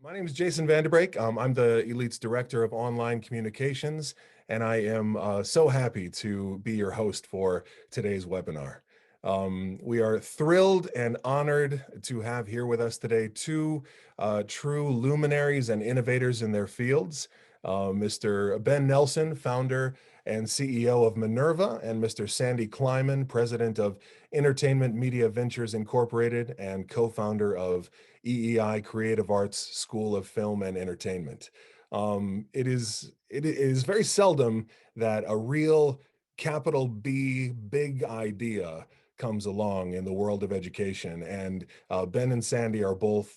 My name is Jason Vanderbrake. I'm the Elite's Director of Online Communications, and I am so happy to be your host for today's webinar. We are thrilled and honored to have here with us today two true luminaries and innovators in their fields. Mr. Ben Nelson, founder and CEO of Minerva, and Mr. Sandy Climan, president of Entertainment Media Ventures Incorporated and co-founder of EEI Creative Arts School of Film and Entertainment. It is very seldom that a real capital B big idea comes along in the world of education, and Ben and Sandy are both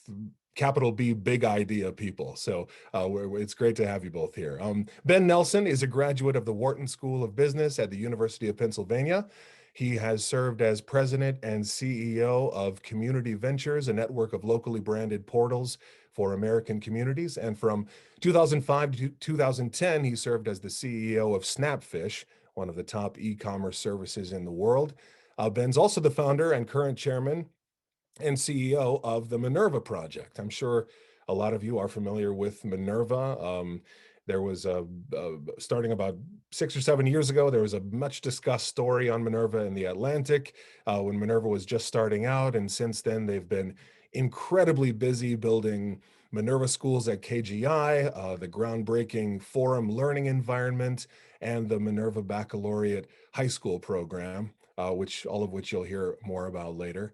capital B big idea people. So it's great to have you both here. Ben Nelson is a graduate of the Wharton School of Business at the University of Pennsylvania. He has served as president and CEO of Community Ventures, a network of locally branded portals for American communities. And from 2005 to 2010, he served as the CEO of Snapfish, one of the top e-commerce services in the world. Ben's also the founder and current chairman and CEO of the Minerva Project. I'm sure a lot of you are familiar with Minerva. There was starting about 6 or 7 years ago, there was a much discussed story on Minerva in the Atlantic when Minerva was just starting out. And since then, they've been incredibly busy building Minerva schools at KGI, the groundbreaking forum learning environment, and the Minerva Baccalaureate high school program, all of which you'll hear more about later.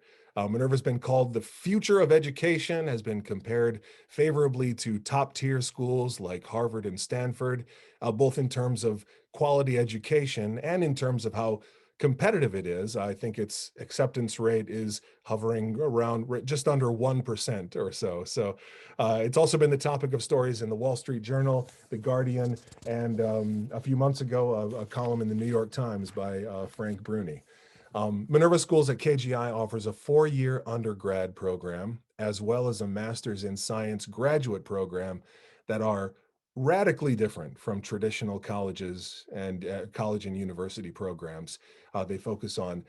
Minerva's been called the future of education, has been compared favorably to top tier schools like Harvard and Stanford, both in terms of quality education and in terms of how competitive it is. I think its acceptance rate is hovering around just under 1% or so. So it's also been the topic of stories in the Wall Street Journal, The Guardian, and a few months ago, a column in the New York Times by Frank Bruni. Minerva Schools at KGI offers a 4-year undergrad program, as well as a master's in science graduate program that are radically different from traditional colleges and college and university programs. They focus on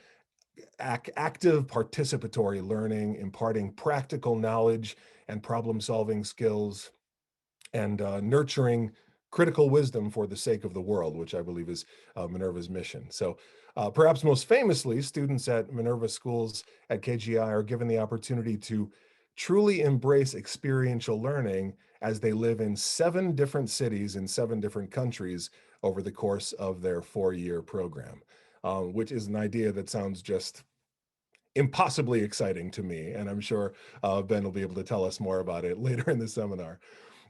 active participatory learning, imparting practical knowledge and problem-solving skills, and nurturing critical wisdom for the sake of the world, which I believe is Minerva's mission. So perhaps most famously, students at Minerva schools at KGI are given the opportunity to truly embrace experiential learning as they live in 7 different cities in 7 different countries over the course of their 4-year program, which is an idea that sounds just impossibly exciting to me. And I'm sure Ben will be able to tell us more about it later in the seminar.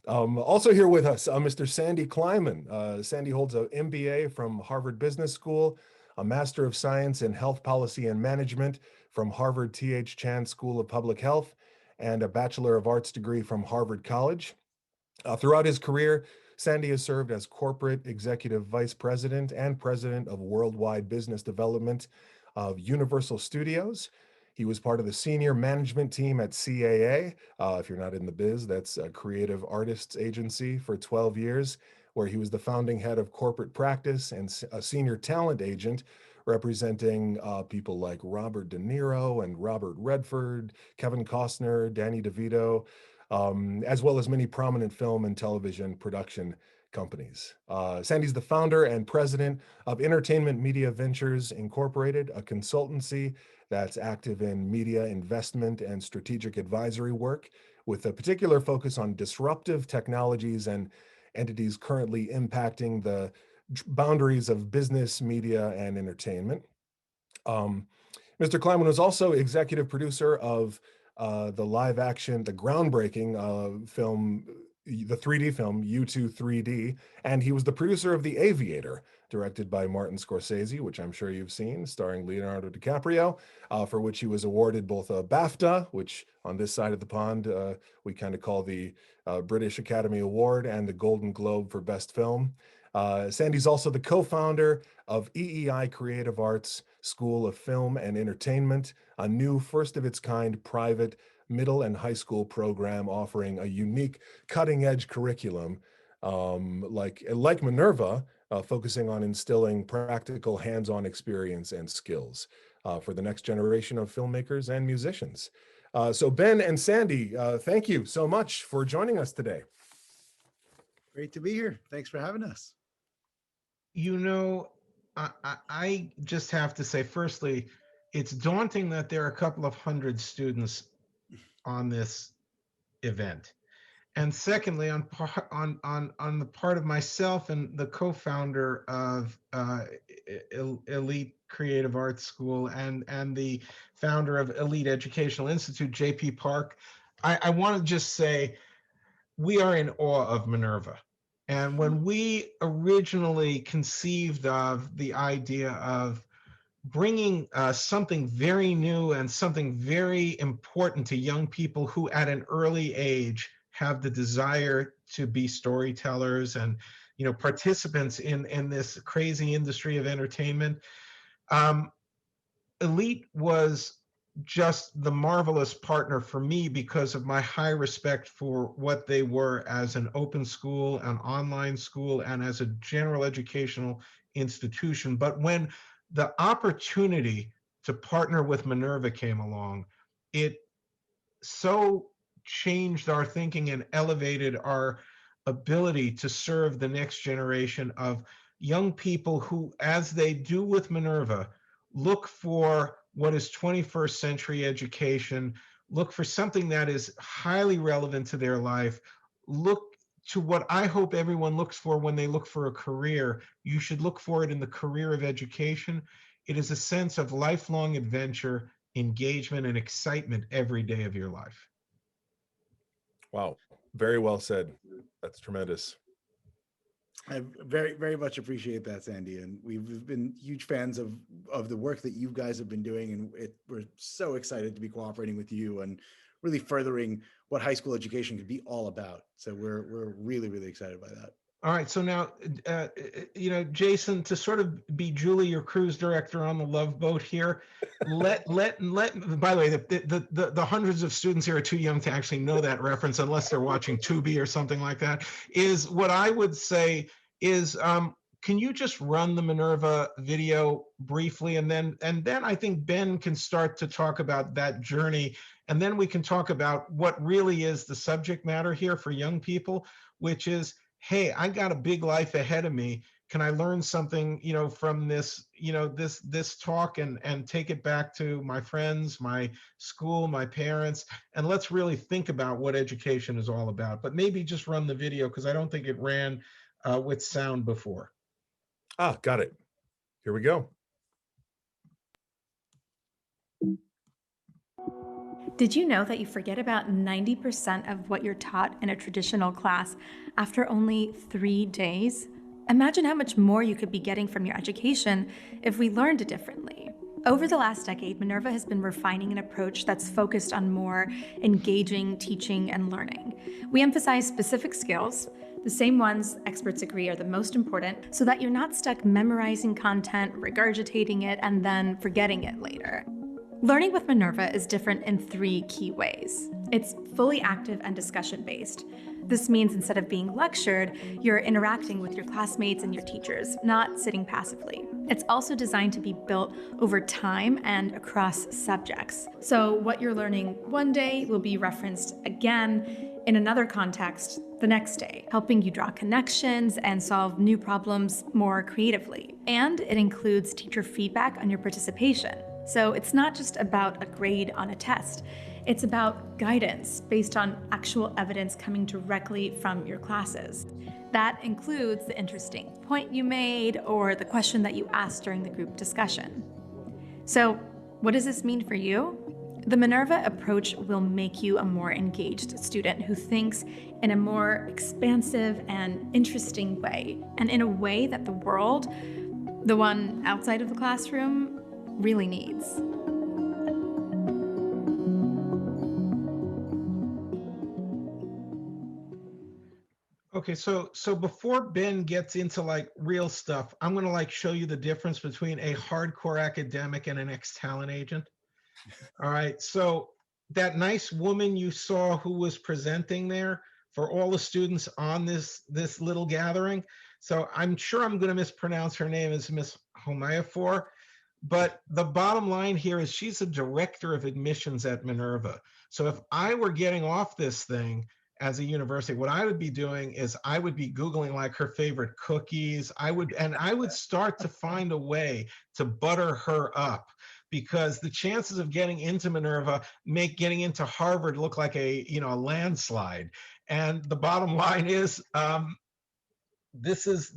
Also here with us, Mr. Sandy Climan. Sandy holds an MBA from Harvard Business School, a Master of Science in Health Policy and Management from Harvard T.H. Chan School of Public Health, and a Bachelor of Arts degree from Harvard College. Throughout his career, Sandy has served as Corporate Executive Vice President and President of Worldwide Business Development of Universal Studios. He was part of the senior management team at CAA. If you're not in the biz, that's a creative artists agency for 12 years, where he was the founding head of corporate practice and a senior talent agent representing people like Robert De Niro and Robert Redford, Kevin Costner, Danny DeVito, as well as many prominent film and television production companies. Sandy's the founder and president of Entertainment Media Ventures Incorporated, a consultancy that's active in media investment and strategic advisory work, with a particular focus on disruptive technologies and entities currently impacting the boundaries of business, media, and entertainment. Mr. Kleiman was also executive producer of the live action, the groundbreaking film, the 3D film U2 3D, and he was the producer of The Aviator, directed by Martin Scorsese, which I'm sure you've seen, starring Leonardo DiCaprio, for which he was awarded both a BAFTA, which on this side of the pond we kind of call the British Academy Award, and the Golden Globe for Best Film. Sandy's also the co-founder of EEI Creative Arts School of Film and Entertainment, a new first-of-its-kind private middle and high school program offering a unique cutting-edge curriculum, like Minerva, focusing on instilling practical hands-on experience and skills for the next generation of filmmakers and musicians. So Ben and Sandy, thank you so much for joining us today. Great to be here. Thanks for having us. You know, I just have to say, firstly, it's daunting that there are a couple of hundred students on this event. And secondly, on the part of myself and the co-founder of Elite Creative Arts School and the founder of Elite Educational Institute, JP Park, I want to just say we are in awe of Minerva. And when we originally conceived of the idea of bringing something very new and something very important to young people who at an early age have the desire to be storytellers and participants in this crazy industry of entertainment, Elite was just the marvelous partner for me because of my high respect for what they were as an open school, an online school, and as a general educational institution. But when the opportunity to partner with Minerva came along, it so changed our thinking and elevated our ability to serve the next generation of young people who, as they do with Minerva, look for what is 21st century education, look for something that is highly relevant to their life, look to what I hope everyone looks for when they look for a career. You should look for it in the career of education. It is a sense of lifelong adventure, engagement, and excitement every day of your life. Wow, very well said. That's tremendous. I very, very much appreciate that, Sandy. And we've been huge fans of the work that you guys have been doing. And we're so excited to be cooperating with you and really furthering what high school education could be all about. So we're really, really excited by that. All right, so now, Jason, to sort of be Julie, your cruise director on the Love Boat here, let. By the way, the hundreds of students here are too young to actually know that reference unless they're watching Tubi or something like that. Is what I would say is, can you just run the Minerva video briefly, and then I think Ben can start to talk about that journey, and then we can talk about what really is the subject matter here for young people, which is, hey, I got a big life ahead of me. Can I learn something, from this, this talk and take it back to my friends, my school, my parents, and let's really think about what education is all about. But maybe just run the video because I don't think it ran with sound before. Got it. Here we go. Did you know that you forget about 90% of what you're taught in a traditional class after only 3 days? Imagine how much more you could be getting from your education if we learned it differently. Over the last decade, Minerva has been refining an approach that's focused on more engaging teaching and learning. We emphasize specific skills, the same ones experts agree are the most important, so that you're not stuck memorizing content, regurgitating it, and then forgetting it later. Learning with Minerva is different in 3 key ways. It's fully active and discussion-based. This means instead of being lectured, you're interacting with your classmates and your teachers, not sitting passively. It's also designed to be built over time and across subjects. So what you're learning one day will be referenced again in another context the next day, helping you draw connections and solve new problems more creatively. And it includes teacher feedback on your participation. So it's not just about a grade on a test. It's about guidance based on actual evidence coming directly from your classes. That includes the interesting point you made or the question that you asked during the group discussion. So what does this mean for you? The Minerva approach will make you a more engaged student who thinks in a more expansive and interesting way, and in a way that the world, the one outside of the classroom, really needs. Okay, so before Ben gets into like real stuff, I'm gonna like show you the difference between a hardcore academic and an ex-talent agent. All right, so that nice woman you saw who was presenting there for all the students on this little gathering. So I'm sure I'm gonna mispronounce her name as Miss Homayafor. But the bottom line here is she's a director of admissions at Minerva. So if I were getting off this thing as a university, what I would be doing is I would be Googling like her favorite cookies. I would start to find a way to butter her up, because the chances of getting into Minerva make getting into Harvard look like a landslide. And the bottom line is, this is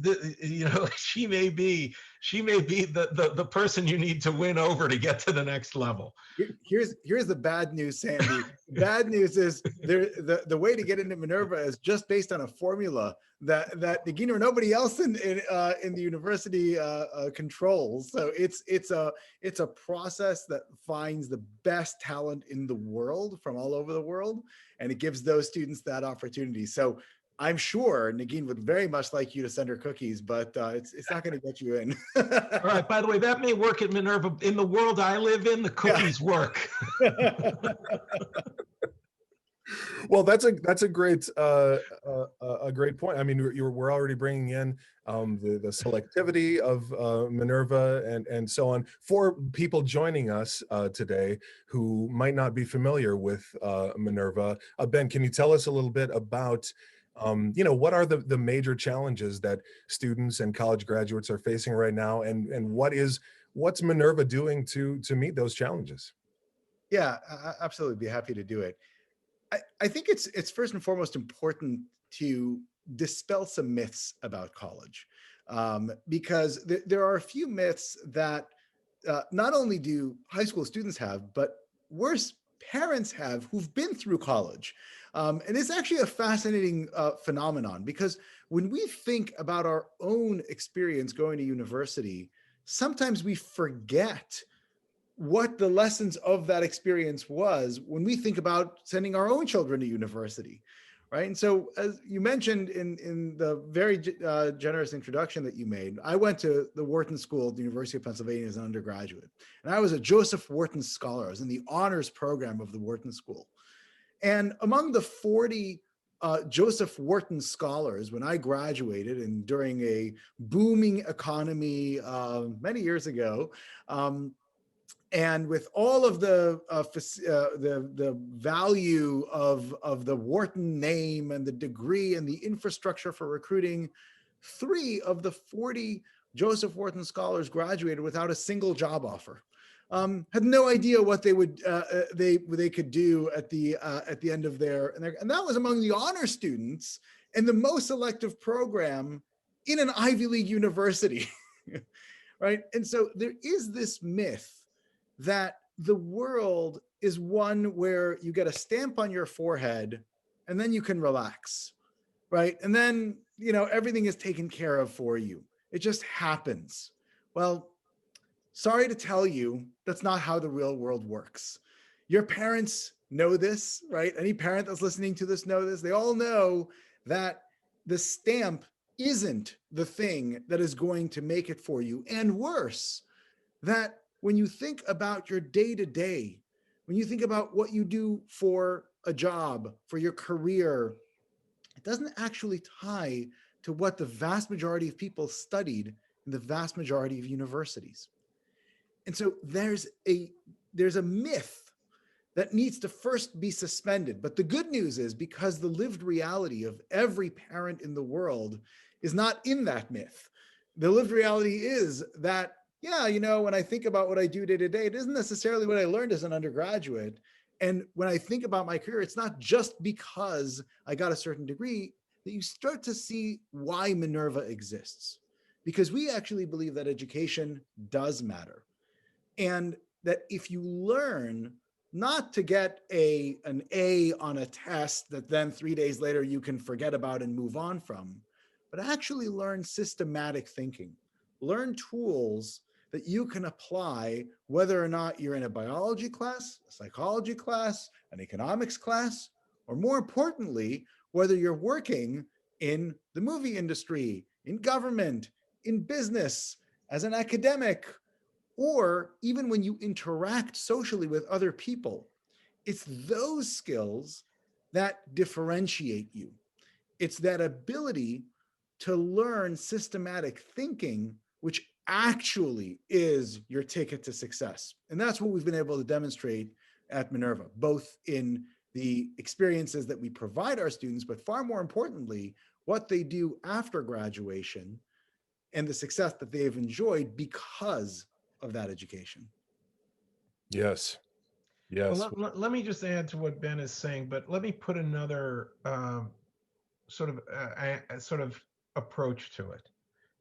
she may be the person you need to win over to get to the next level. Here's the bad news, Sandy. The bad news is the way to get into Minerva is just based on a formula that Negin or nobody else in the university controls. So it's a process that finds the best talent in the world from all over the world, and it gives those students that opportunity. So I'm sure Negin would very much like you to send her cookies, but it's not going to get you in. All right. By the way, that may work at Minerva. In the world I live in, the cookies work. Well, that's a great point. I mean, we're already bringing in the selectivity of Minerva and so on for people joining us today who might not be familiar with Minerva. Ben, can you tell us a little bit about what are the major challenges that students and college graduates are facing right now, and what's Minerva doing to meet those challenges? Yeah, absolutely, be happy to do it. I think it's first and foremost important to dispel some myths about college, because there are a few myths that not only do high school students have, but worse, parents have who've been through college. And it's actually a fascinating phenomenon, because when we think about our own experience going to university, sometimes we forget what the lessons of that experience was when we think about sending our own children to university, right? And so, as you mentioned in the very generous introduction that you made, I went to the Wharton School at the University of Pennsylvania as an undergraduate, and I was a Joseph Wharton Scholar. I was in the honors program of the Wharton School. And among the 40 Joseph Wharton scholars, when I graduated and during a booming economy many years ago, and with all of the value of the Wharton name and the degree and the infrastructure for recruiting, 3 of the 40 Joseph Wharton scholars graduated without a single job offer. Had no idea what they would they could do at the end of and that was among the honor students and the most selective program in an Ivy League university, right? And so there is this myth that the world is one where you get a stamp on your forehead and then you can relax, right? And then, everything is taken care of for you. It just happens. Well, sorry to tell you, that's not how the real world works. Your parents know this, right? Any parent that's listening to this know this. They all know that the stamp isn't the thing that is going to make it for you. And worse, that when you think about your day-to-day, when you think about what you do for a job, for your career, it doesn't actually tie to what the vast majority of people studied in the vast majority of universities. And so there's a myth that needs to first be suspended. But the good news is, because the lived reality of every parent in the world is not in that myth. The lived reality is that, when I think about what I do day to day, it isn't necessarily what I learned as an undergraduate. And when I think about my career, it's not just because I got a certain degree that you start to see why Minerva exists. Because we actually believe that education does matter. And that if you learn not to get an A on a test that then 3 days later you can forget about and move on from, but actually learn systematic thinking, learn tools that you can apply, whether or not you're in a biology class, a psychology class, an economics class, or more importantly, whether you're working in the movie industry, in government, in business, as an academic, or even when you interact socially with other people. It's those skills that differentiate you. It's that ability to learn systematic thinking, which actually is your ticket to success. And that's what we've been able to demonstrate at Minerva, both in the experiences that we provide our students, but far more importantly, what they do after graduation and the success that they have enjoyed because of that education. Yes. Well, Yes. let me just add to what Ben is saying, but let me put another sort of approach to it.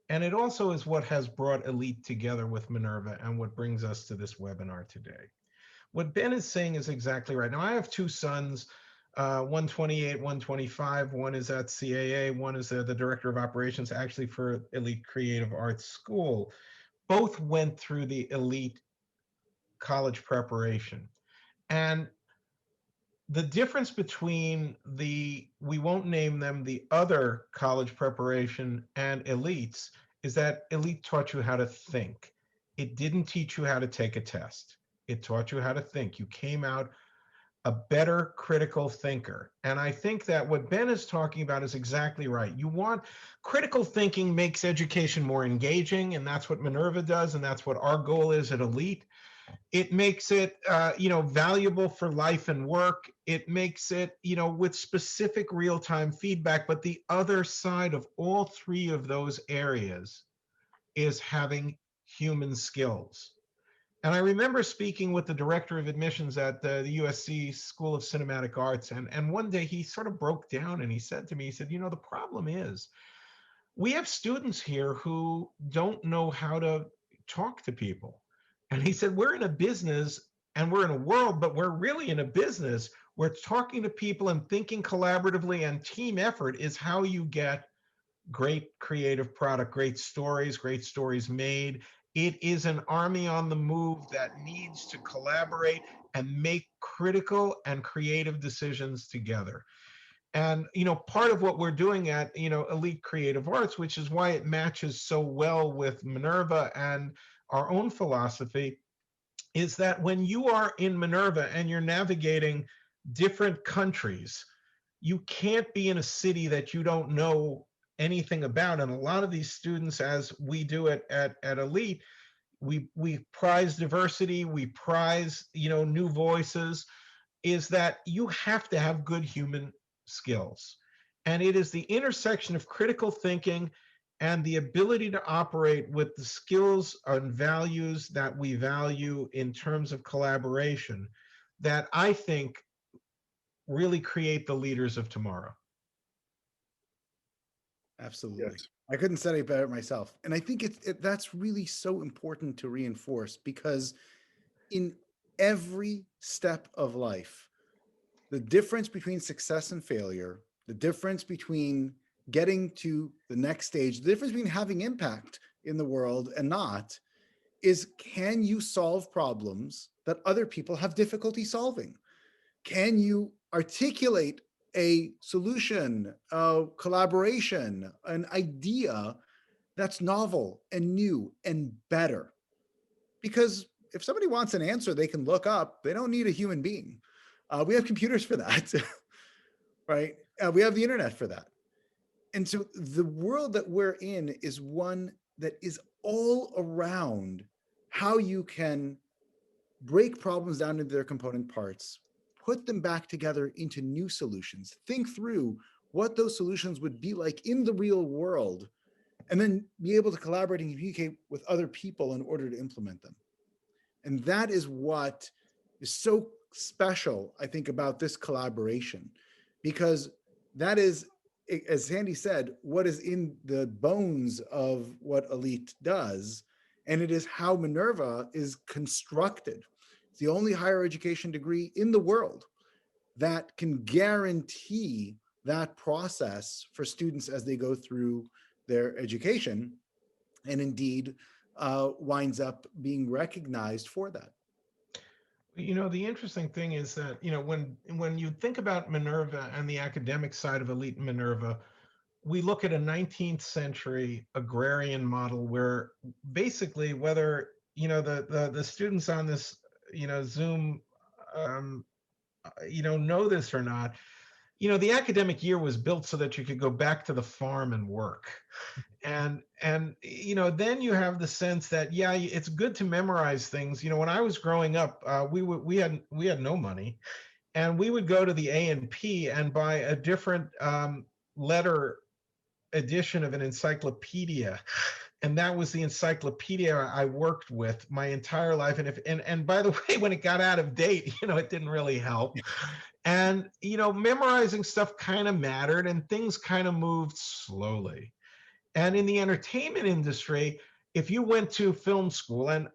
And it also is what has brought Elite together with Minerva and what brings us to this webinar today. What Ben is saying is exactly right. Now, I have two sons, 128, 125. One is at CAA, one is the director of operations actually for Elite Creative Arts School. Both went through the Elite college preparation. And the difference between we won't name them, the other college preparation and Elites is that Elite taught you how to think. It didn't teach you how to take a test. It taught you how to think. You came out a better critical thinker. And I think that what Ben is talking about is exactly right. You want critical thinking makes education more engaging, and that's what Minerva does, and that's what our goal is at Elite. It makes it valuable for life and work. It makes it with specific real-time feedback. But the other side of all three of those areas is having human skills. And I remember speaking with the director of admissions at the USC School of Cinematic Arts, and one day he sort of broke down and he said to me, he said, the problem is we have students here who don't know how to talk to people. And he said, we're in a business and we're in a world, but we're really in a business where talking to people and thinking collaboratively and team effort is how you get great creative product, great stories made. It is an army on the move that needs to collaborate and make critical and creative decisions together. And part of what we're doing at Elite Creative Arts, which is why it matches so well with Minerva and our own philosophy, is that when you are in Minerva and you're navigating different countries, you can't be in a city that you don't know anything about. And a lot of these students, as we do it at Elite, we prize diversity, we prize new voices, is that you have to have good human skills. And it is the intersection of critical thinking and the ability to operate with the skills and values that we value in terms of collaboration that I think really create the leaders of tomorrow. Absolutely. Yes. I couldn't say it better myself. And I think that's really so important to reinforce, because in every step of life, the difference between success and failure, the difference between getting to the next stage, the difference between having impact in the world and not, is can you solve problems that other people have difficulty solving? Can you articulate a solution, a collaboration, an idea that's novel and new and better? Because if somebody wants an answer they can look up, they don't need a human being. We have computers for that, right? We have the internet for that. And so the world that we're in is one that is all around how you can break problems down into their component parts, put them back together into new solutions, think through what those solutions would be like in the real world, and then be able to collaborate and communicate with other people in order to implement them. And that is what is so special, I think, about this collaboration, because that is, as Sandy said, what is in the bones of what Elite does. And it is how Minerva is constructed. It's the only higher education degree in the world that can guarantee that process for students as they go through their education, and indeed winds up being recognized for that. The interesting thing is that, when you think about Minerva and the academic side of Elite Minerva, we look at a 19th century agrarian model where basically whether, the students on this, Zoom, know this or not, the academic year was built so that you could go back to the farm and work. And then you have the sense that, yeah, it's good to memorize things. When I was growing up, we had no money, and we would go to the A&P and buy a different letter edition of an encyclopedia, and that was the encyclopedia I worked with my entire life. And by the way, when it got out of date, it didn't really help. And memorizing stuff kind of mattered, and things kind of moved slowly. And in the entertainment industry, if you went to film school, and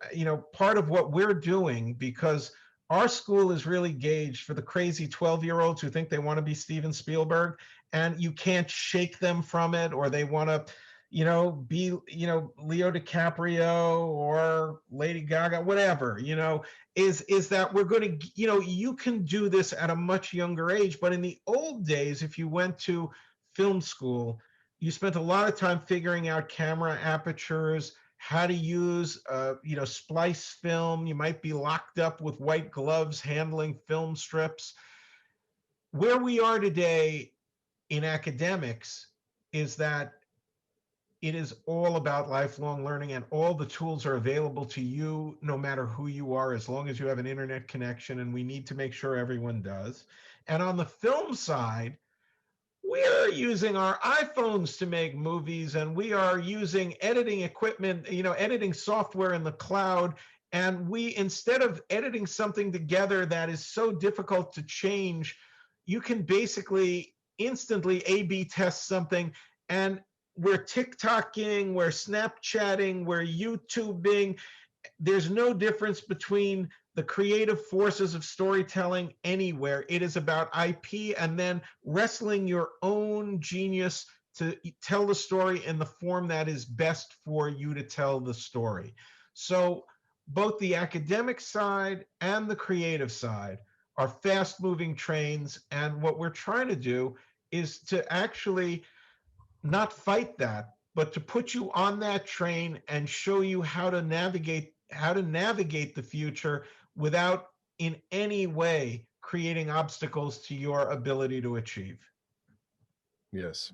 part of what we're doing, because our school is really gauged for the crazy 12-year-olds who think they want to be Steven Spielberg, and you can't shake them from it, or they want to be Leo DiCaprio or Lady Gaga, whatever, is that we're going to, you can do this at a much younger age. But in the old days, if you went to film school, you spent a lot of time figuring out camera apertures, how to use, splice film. You might be locked up with white gloves handling film strips. Where we are today in academics is that it is all about lifelong learning, and all the tools are available to you no matter who you are, as long as you have an internet connection, and we need to make sure everyone does. And on the film side, we're using our iPhones to make movies, and we are using editing equipment, editing software in the cloud. And we, instead of editing something together that is so difficult to change, you can basically instantly A/B test something. And we're TikToking, we're Snapchatting, we're YouTubing. There's no difference between the creative forces of storytelling anywhere. It is about IP, and then wrestling your own genius to tell the story in the form that is best for you to tell the story. So both the academic side and the creative side are fast moving trains. And what we're trying to do is to actually not fight that, but to put you on that train and show you how to navigate the future without in any way creating obstacles to your ability to achieve. Yes.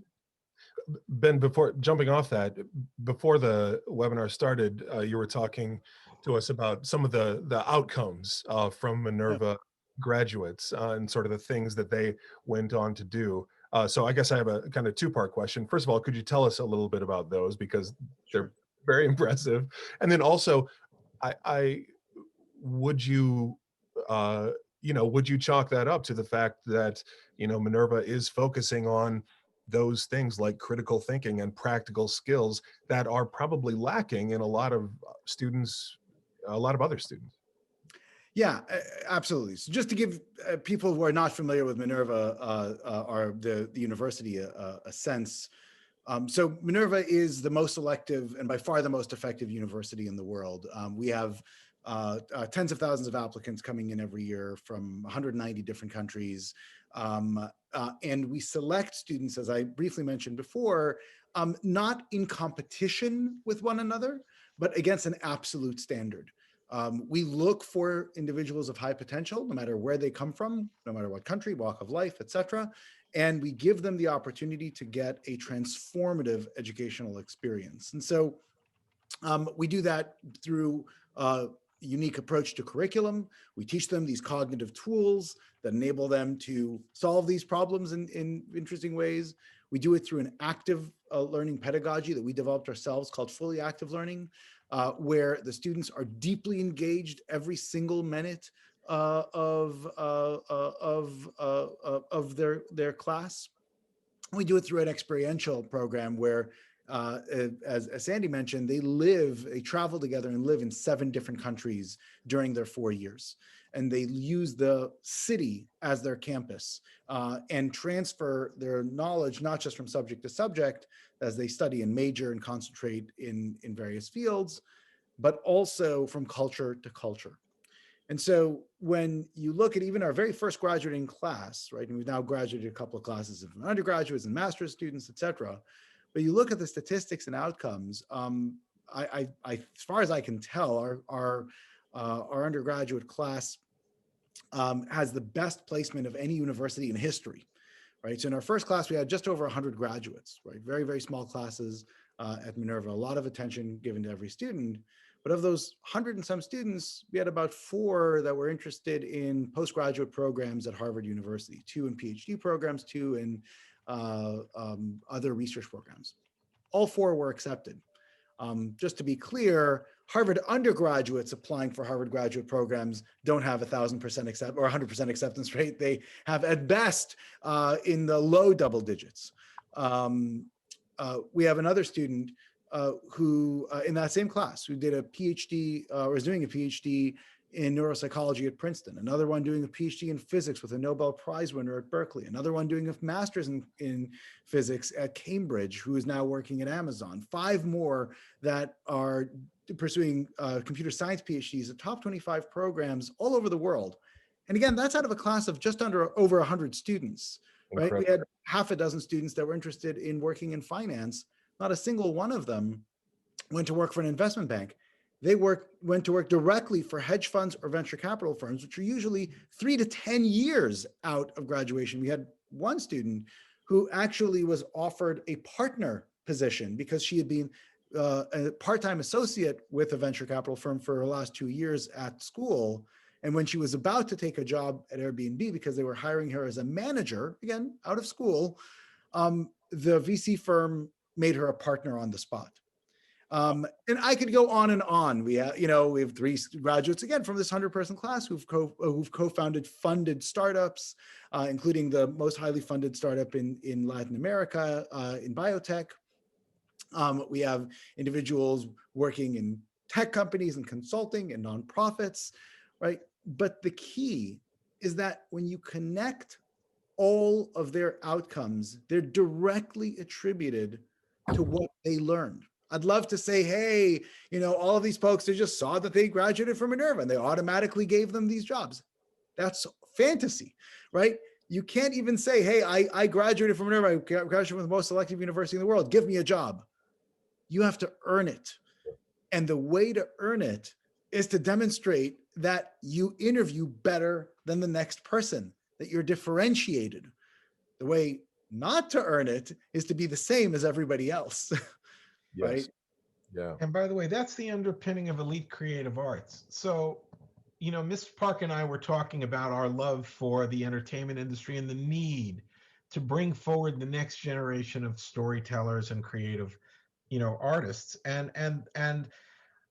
Ben, before jumping off that, before the webinar started, you were talking to us about some of the outcomes from Minerva graduates and sort of the things that they went on to do. So I guess I have a kind of two-part question. First of all, could you tell us a little bit about those, because they're very impressive? And then also, I would you would you chalk that up to the fact that Minerva is focusing on those things like critical thinking and practical skills that are probably lacking in a lot of students, a lot of other students? Yeah, absolutely. So just to give people who are not familiar with Minerva or the university a sense, so Minerva is the most selective and by far the most effective university in the world. We have tens of thousands of applicants coming in every year from 190 different countries. And we select students, as I briefly mentioned before, not in competition with one another, but against an absolute standard. We look for individuals of high potential, no matter where they come from, no matter what country, walk of life, etc. And we give them the opportunity to get a transformative educational experience. And so we do that through a unique approach to curriculum. We teach them these cognitive tools that enable them to solve these problems in interesting ways. We do it through an active learning pedagogy that we developed ourselves called fully active learning, where the students are deeply engaged every single minute of their class. We do it through an experiential program where, as Sandy mentioned, they travel together and live in 7 different countries during their 4 years. And they use the city as their campus and transfer their knowledge, not just from subject to subject, as they study and major and concentrate in various fields, but also from culture to culture. And so when you look at even our very first graduating class, right, and we've now graduated a couple of classes of undergraduates and master's students, et cetera, but you look at the statistics and outcomes, as far as I can tell, our undergraduate class has the best placement of any university in history, right? So in our first class, we had just over 100 graduates, right? Very, very small classes at Minerva, a lot of attention given to every student. But of those 100 and some students, we had about 4 that were interested in postgraduate programs at Harvard University, 2 in PhD programs, 2 in other research programs. All 4 were accepted. Just to be clear, Harvard undergraduates applying for Harvard graduate programs don't have 1,000% accept or 100% acceptance rate. They have at best in the low double digits. We have another student who in that same class who did a PhD or is doing a PhD in neuropsychology at Princeton, another one doing a PhD in physics with a Nobel Prize winner at Berkeley, another one doing a master's in physics at Cambridge, who is now working at Amazon, 5 more that are pursuing computer science PhDs at top 25 programs all over the world. And again, that's out of a class of just over 100 students, right? Incredible. We had half a dozen students that were interested in working in finance. Not a single one of them went to work for an investment bank. They went to work directly for hedge funds or venture capital firms, which are usually 3 to 10 years out of graduation. We had one student who actually was offered a partner position because she had been a part-time associate with a venture capital firm for the last 2 years at school. And when she was about to take a job at Airbnb because they were hiring her as a manager, again, out of school, the VC firm made her a partner on the spot. And I could go on and on. We have 3 graduates again from this 100-person class who've co-founded funded startups, including the most highly funded startup in Latin America in biotech. We have individuals working in tech companies and consulting and nonprofits, right? But the key is that when you connect all of their outcomes, they're directly attributed to what they learned. I'd love to say, hey, all of these folks, they just saw that they graduated from Minerva and they automatically gave them these jobs. That's fantasy, right? You can't even say, hey, I graduated from Minerva, I graduated from the most selective university in the world, give me a job. You have to earn it. And the way to earn it is to demonstrate that you interview better than the next person, that you're differentiated. The way not to earn it is to be the same as everybody else. Yes. Right? Yeah. And by the way, that's the underpinning of elite creative arts. So, Mr. Park and I were talking about our love for the entertainment industry and the need to bring forward the next generation of storytellers and creative, artists. And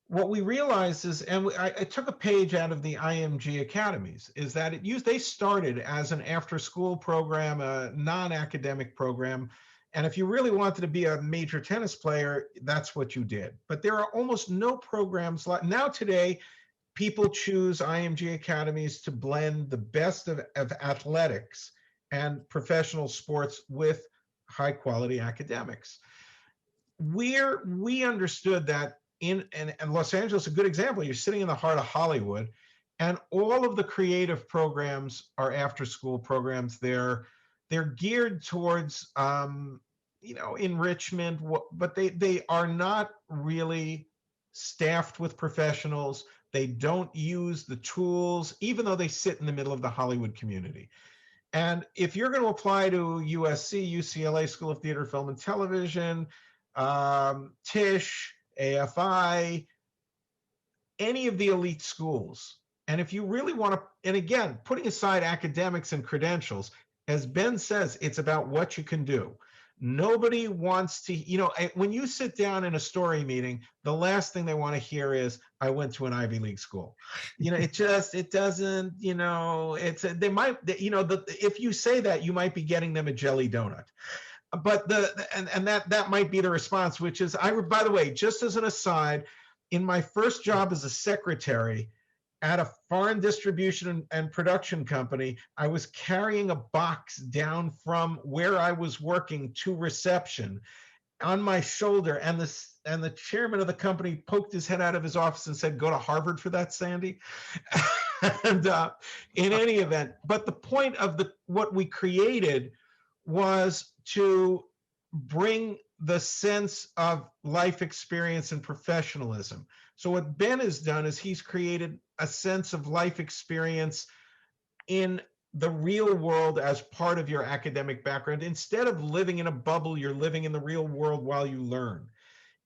what we realized is, and I took a page out of the IMG academies, is that they started as an after-school program, a non-academic program. And if you really wanted to be a major tennis player, that's what you did. But there are almost no programs like now today. People choose IMG academies to blend the best of athletics and professional sports with high quality academics. We understood that in Los Angeles, a good example, you're sitting in the heart of Hollywood, and all of the creative programs are after school programs. They're geared towards enrichment, but they are not really staffed with professionals. They don't use the tools, even though they sit in the middle of the Hollywood community. And if you're going to apply to USC, UCLA School of Theater, Film, and Television, Tisch, AFI, any of the elite schools, and if you really want to, and again, putting aside academics and credentials, as Ben says, it's about what you can do. Nobody wants to, when you sit down in a story meeting, the last thing they want to hear is, I went to an Ivy League school. It doesn't, they might, if you say that, you might be getting them a jelly donut. But that might be the response, which is, by the way, just as an aside, in my first job as a secretary at a foreign distribution and production company, I was carrying a box down from where I was working to reception on my shoulder, and the chairman of the company poked his head out of his office and said, "Go to Harvard for that, Sandy." And in any event, but the point of what we created was to bring the sense of life experience and professionalism. So what Ben has done is he's created a sense of life experience in the real world as part of your academic background. Instead of living in a bubble, you're living in the real world while you learn.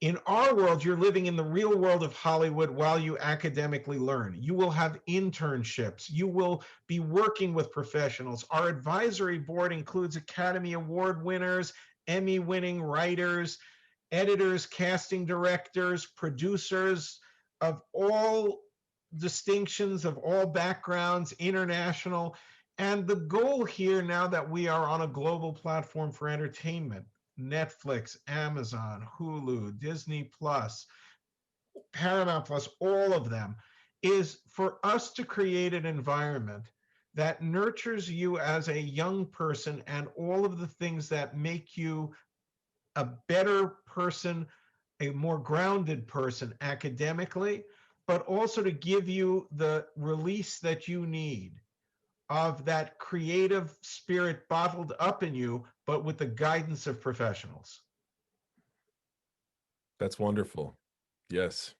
In our world, you're living in the real world of Hollywood while you academically learn. You will have internships. You will be working with professionals. Our advisory board includes Academy Award winners, Emmy-winning writers, editors, casting directors, producers of all distinctions, of all backgrounds, international. And the goal here, now that we are on a global platform for entertainment, Netflix, Amazon, Hulu, Disney Plus, Paramount Plus, all of them, is for us to create an environment that nurtures you as a young person and all of the things that make you a better person, a more grounded person academically, but also to give you the release that you need of that creative spirit bottled up in you, but with the guidance of professionals. That's wonderful. Yes.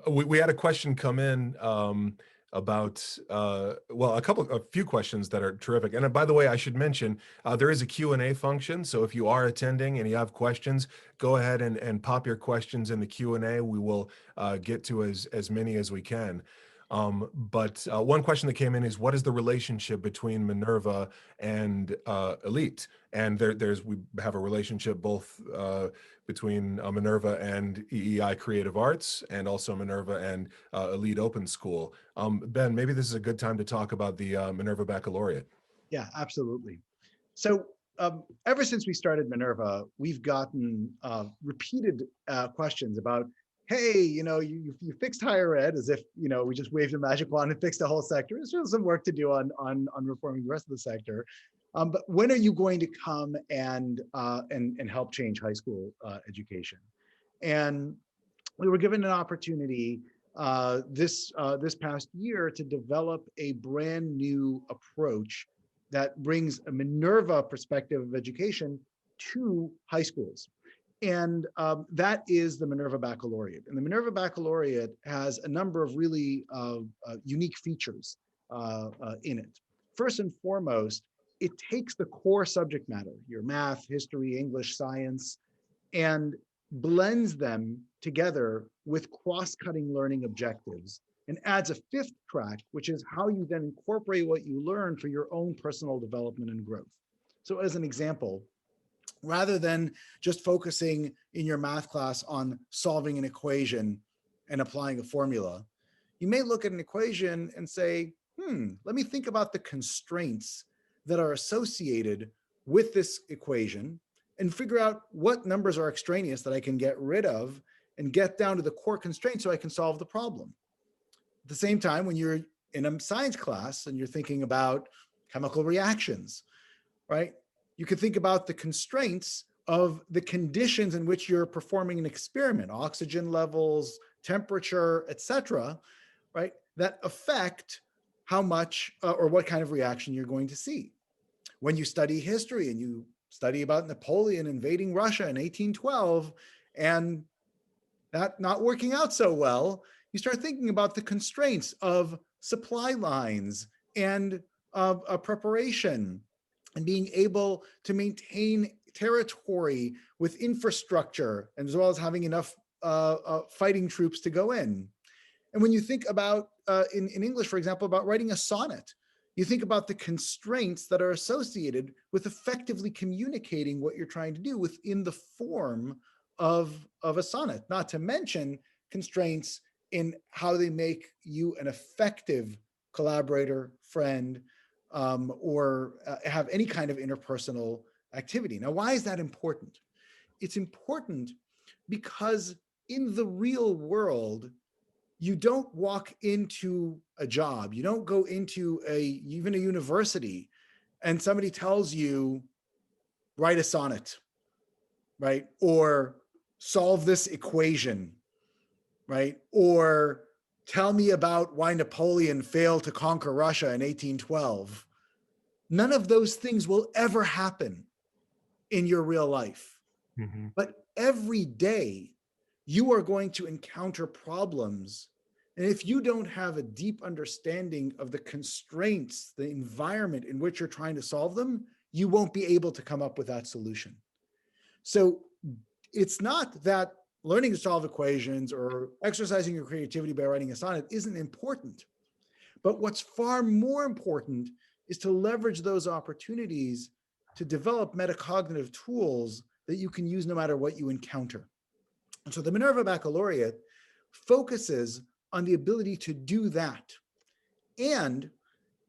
We had a question come in about well, a few questions that are terrific. And by the way, I should mention there is a Q&A function. So if you are attending and you have questions, go ahead and pop your questions in the Q&A. We will get to as many as we can. But one question that came in is, what is the relationship between Minerva and Elite? And we have a relationship both between Minerva and EEI Creative Arts, and also Minerva and Elite Open School. Ben, maybe this is a good time to talk about the Minerva Baccalaureate. Yeah, absolutely. So ever since we started Minerva, we've gotten repeated questions about, hey, you fixed higher ed, as if, we just waved a magic wand and fixed the whole sector. There's still some work to do on reforming the rest of the sector. But when are you going to come and help change high school education? And we were given an opportunity this past year to develop a brand new approach that brings a Minerva perspective of education to high schools. And that is the Minerva Baccalaureate. And the Minerva Baccalaureate has a number of really unique features in it. First and foremost, it takes the core subject matter, your math, history, English, science, and blends them together with cross-cutting learning objectives, and adds a fifth track, which is how you then incorporate what you learn for your own personal development and growth. So as an example, rather than just focusing in your math class on solving an equation and applying a formula, you may look at an equation and say, let me think about the constraints that are associated with this equation and figure out what numbers are extraneous that I can get rid of and get down to the core constraint so I can solve the problem. At the same time, when you're in a science class and you're thinking about chemical reactions, right? You could think about the constraints of the conditions in which you're performing an experiment, oxygen levels, temperature, etc., right? That affect how much or what kind of reaction you're going to see. When you study history and you study about Napoleon invading Russia in 1812 and that not working out so well, you start thinking about the constraints of supply lines and of preparation and being able to maintain territory with infrastructure, and as well as having enough fighting troops to go in. And when you think about, in English, for example, about writing a sonnet, you think about the constraints that are associated with effectively communicating what you're trying to do within the form of a sonnet, not to mention constraints in how they make you an effective collaborator, friend, or have any kind of interpersonal activity. Now, why is that important? It's important because in the real world, you don't walk into a job, you don't go into even a university and somebody tells you, write a sonnet, right? Or solve this equation, right? Or tell me about why Napoleon failed to conquer Russia in 1812. None of those things will ever happen in your real life. Mm-hmm. But every day you are going to encounter problems And if you don't have a deep understanding of the constraints, the environment in which you're trying to solve them, you won't be able to come up with that solution. So it's not that learning to solve equations or exercising your creativity by writing a sonnet isn't important. But what's far more important is to leverage those opportunities to develop metacognitive tools that you can use no matter what you encounter. And so the Minerva Baccalaureate focuses on the ability to do that. And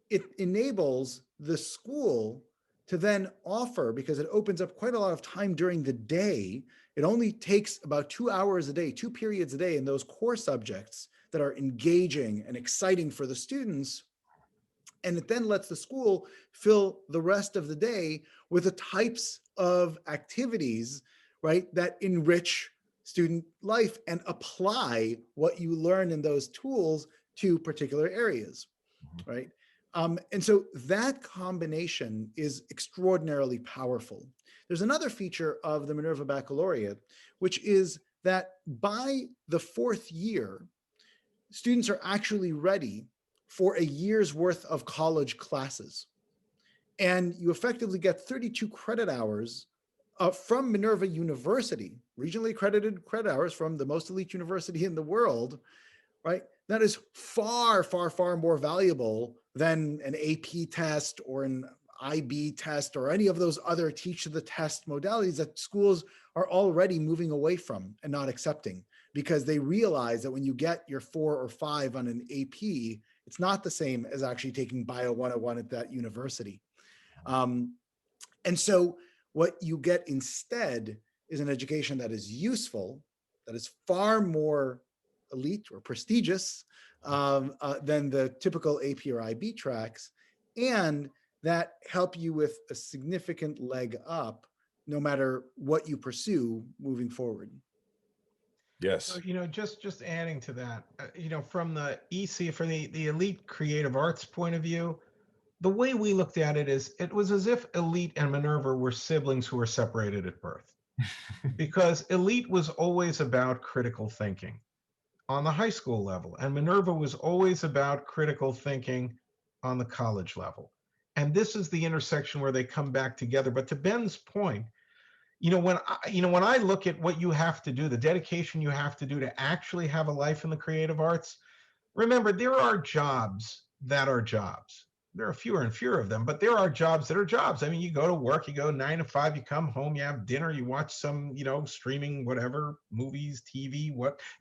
it enables the school to then offer, because it opens up quite a lot of time during the day. It only takes about 2 hours a day, 2 periods a day in those core subjects that are engaging and exciting for the students. And it then lets the school fill the rest of the day with the types of activities, right, that enrich student life and apply what you learn in those tools to particular areas, right? And so that combination is extraordinarily powerful. There's another feature of the Minerva Baccalaureate, which is that by the 4th year, students are actually ready for a year's worth of college classes. And you effectively get 32 credit hours from Minerva University, regionally accredited credit hours from the most elite university in the world, right? That is far, far, far more valuable than an AP test or an IB test or any of those other teach to the test modalities that schools are already moving away from and not accepting, because they realize that when you get your 4 or 5 on an AP, it's not the same as actually taking Bio 101 at that university. And so what you get instead is an education that is useful, that is far more elite or prestigious than the typical AP or IB tracks, and that help you with a significant leg up no matter what you pursue moving forward. Yes. So, just adding to that, from the EC, from the elite creative arts point of view, the way we looked at it is it was as if elite and Minerva were siblings who were separated at birth. Because elite was always about critical thinking on the high school level, and Minerva was always about critical thinking on the college level. And this is the intersection where they come back together. But to Ben's point, when I look at what you have to do, the dedication you have to do to actually have a life in the creative arts, remember, there are jobs that are jobs. There are fewer and fewer of them, but there are jobs that are jobs. I mean, you go to work, you go 9 to 5, you come home, you have dinner, you watch some, streaming, whatever, movies, TV,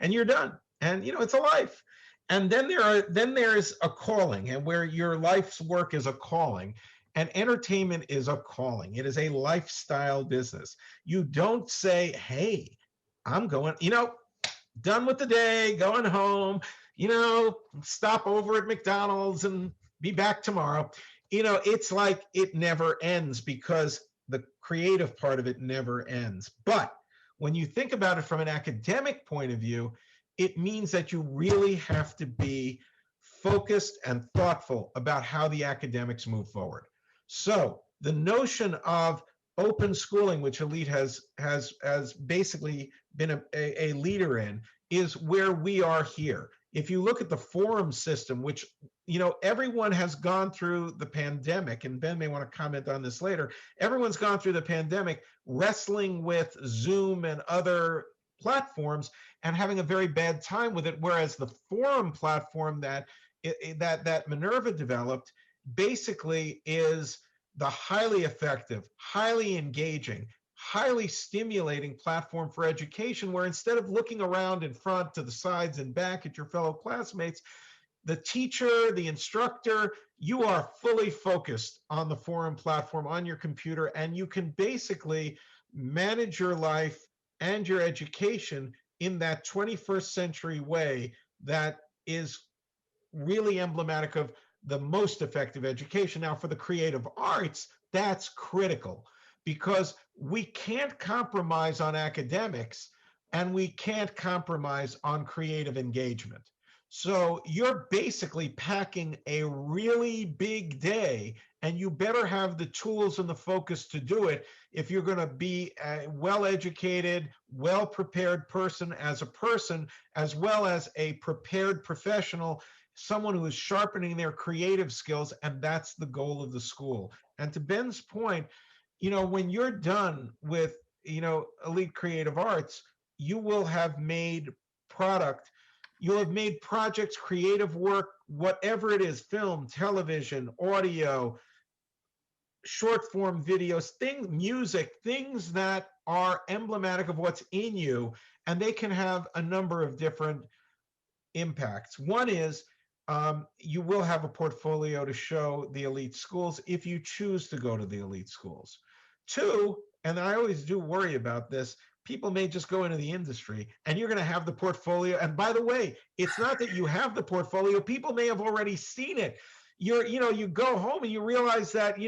and you're done. And, it's a life. And then there's a calling, and where your life's work is a calling. And entertainment is a calling. It is a lifestyle business. You don't say, hey, I'm going, done with the day, going home, stop over at McDonald's and be back tomorrow. It's like it never ends, because the creative part of it never ends. But when you think about it from an academic point of view, it means that you really have to be focused and thoughtful about how the academics move forward. So the notion of open schooling, which Elite has basically been a leader in, is where we are here. If you look at the forum system, which, everyone has gone through the pandemic, and Ben may want to comment on this later, everyone's gone through the pandemic wrestling with Zoom and other platforms and having a very bad time with it, whereas the forum platform that Minerva developed basically is the highly effective, highly engaging, highly stimulating platform for education, where instead of looking around in front, to the sides and back at your fellow classmates, the teacher, the instructor, you are fully focused on the forum platform on your computer, and you can basically manage your life and your education in that 21st century way that is really emblematic of the most effective education. Now, for the creative arts, that's critical, because we can't compromise on academics and we can't compromise on creative engagement. So you're basically packing a really big day, and you better have the tools and the focus to do it if you're going to be a well-educated, well-prepared person, as well as a prepared professional, someone who is sharpening their creative skills, and that's the goal of the school. And to Ben's point, when you're done with, elite creative arts, you will have made product you'll have made projects, creative work, whatever it is, film, television, audio, short form videos, things, music, things that are emblematic of what's in you, and they can have a number of different impacts. One is you will have a portfolio to show the elite schools if you choose to go to the elite schools. Two, and I always do worry about this, people may just go into the industry and you're going to have the portfolio. And by the way, it's not that you have the portfolio, people may have already seen it. You go home and you realize that,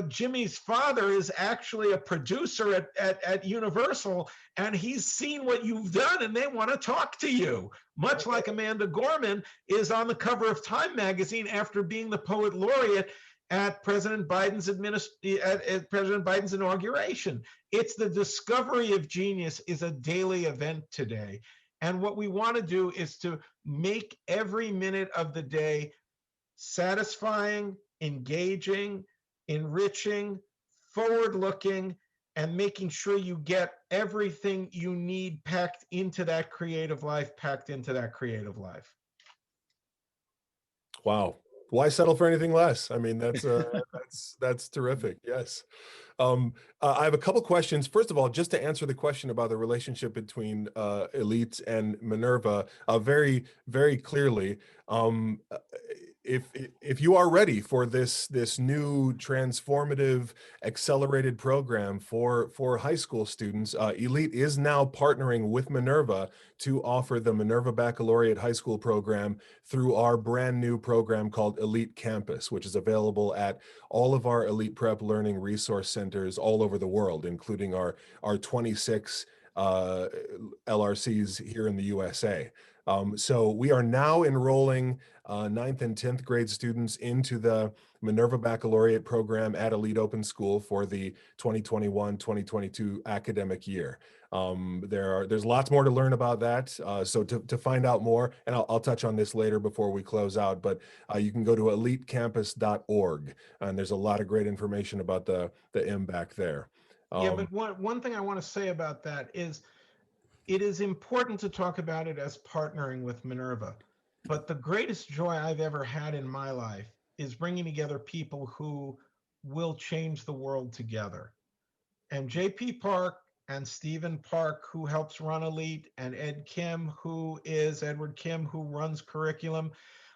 Jimmy's father is actually a producer at Universal, and he's seen what you've done and they want to talk to you. Much like Amanda Gorman is on the cover of Time magazine after being the poet laureate at President Biden's at President Biden's inauguration. It's the discovery of genius is a daily event today. And what we want to do is to make every minute of the day satisfying, engaging, enriching, forward-looking, and making sure you get everything you need packed into that creative life. Wow. Why settle for anything less? I mean, that's terrific. Yes. I have a couple questions. First of all, just to answer the question about the relationship between Elite and Minerva, very, very clearly, if you are ready for this new transformative accelerated program for high school students, Elite is now partnering with Minerva to offer the Minerva Baccalaureate high school program through our brand new program called Elite Campus, which is available at all of our Elite Prep Learning Resource Centers all over the world, including our 26 LRCs here in the USA. So we are now enrolling 9th and 10th grade students into the Minerva Baccalaureate program at Elite Open School for the 2021-2022 academic year. There's lots more to learn about that. So to find out more, and I'll touch on this later before we close out, but you can go to elitecampus.org, and there's a lot of great information about the MBAC there. Yeah, but one thing I want to say about that is it is important to talk about it as partnering with Minerva. But the greatest joy I've ever had in my life is bringing together people who will change the world together. And JP Park and Stephen Park, who helps run Elite, and Edward Kim, who runs curriculum,